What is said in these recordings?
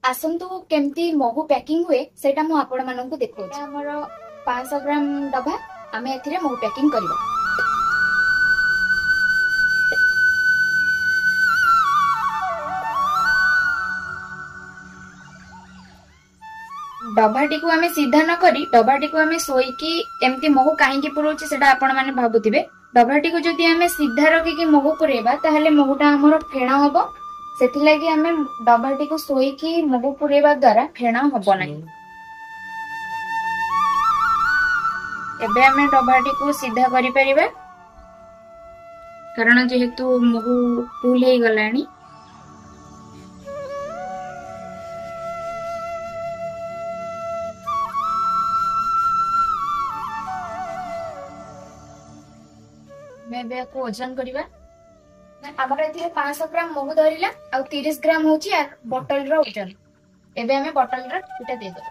आसंतु केमती महू पैकिंग हुए सेटा मु आपण माननकु देखौछि। हमर 500 ग्राम डबा आमे एथिरे महू पैकिंग करबा। डबाटी को आमे सीधा न करी डबाटी को आमे सोईकी एमती महू काहेकि पुरोछि सेटा आपण माने भाबुथिबे। डबाटी को जदि आमे सीधा रखिकी महू पुरेबा ताहले महूटा हमर फेणा हबो। सेथिलागि आमे डबाटी को सोईकी महू पुरेबा द्वारा फेणा हबो नाही। एबे आमे डबाटी को सीधा करि परिबा कारण जेहेतु महू फुल हे गलानी। मैं बे को ओजन करिबा। हमर एथिरे 500 ग्राम महू धरिला आ 30 ग्राम होची यार बोतल रो ओजन। एबे हमें बोतल रो इटा दे दबा।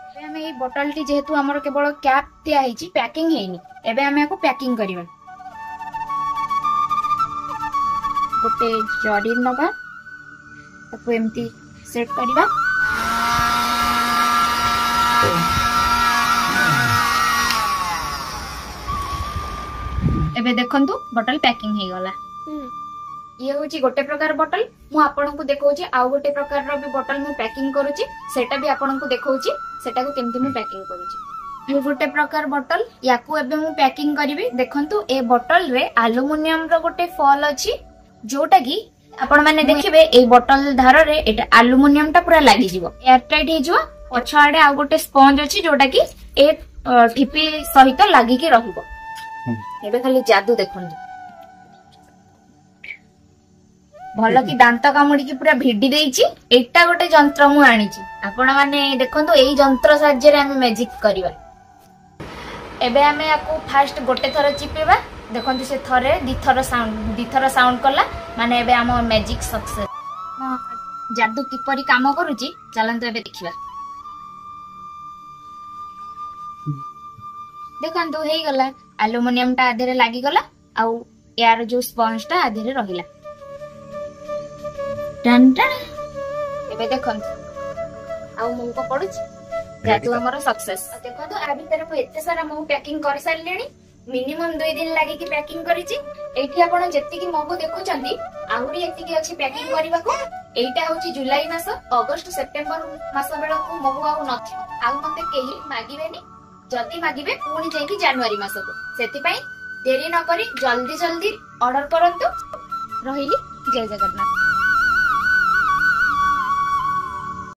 एबे हमें ई बोतल टी जेहेतु हमर केवल कैप दिया हिची पैकिंग हेनी। एबे हमें को पैकिंग करिबा। गोटे जड़ी नबा ताको एम्ति सेट करिबा। एबे देखंतु बोतल पैकिंग हे गला। ये होची गोटे प्रकार बोतल मु आपन को देखौची आ गोटे प्रकार रो भी बोतल मु पैकिंग करूची सेटा भी आपन को देखौची सेटा को केमती मु पैकिंग करूची। ये गोटे प्रकार बोतल याकू एबे मु पैकिंग करबी। देखंतु ए बोतल रे एल्युमिनियम रो गोटे फॉल अछि जोटा की आपन माने देखिबे ए बोतल धार रे एटा एल्युमिनियम टा पूरा लागि जिवो एयर टाइट हे जिवो। पछ आडे आ गोटे स्पंज अछि जोटा की ए ठिपी सहित लागि के रहिबो। एबे खाली जादू देखंतु भल की दांत कामुड़ी की पूरा भिडी देइची। एटा गोटे जंत्र मु आनिची आपण माने देखंतु एई जंत्र साहाय्य रे हम मैजिक करिवा। एबे हमें याकू फास्ट गोटे थर चिपेबा। देखंतु से थरे दी थर साउंड कला माने एबे हम मैजिक सक्सेस। जादू किपरि काम करूची चलंतु एबे देखिबा। देखंतु हेई गला एल्युमिनियम टा आधेरे लागि गला आउ यार जो स्पंज टा आधेरे रहिला। टन टन एबे देखंतु आउ मु को पडुची जादू हमर सक्सेस। देखंतु आ भीतर को एते सारा मु पैकिंग कर सारलेनी। मिनिमम 2 दिन लागि की पैकिंग करिची। एठी आपण जत्ती की मगो देखुचंदी आउरी एती की अछि पैकिंग करबा को। एटा होची जुलाई मास अगस्त सेप्टेम्बर मास बेला को मगो आउ नथि। आउ मते केही मागिबेनी जल्दी मागिबे पुणी जाइकी जनवरी मास को। सेति पई देरी न करी जल्दी जल्दी ऑर्डर करंतु। रहिली जय जगन्नाथ।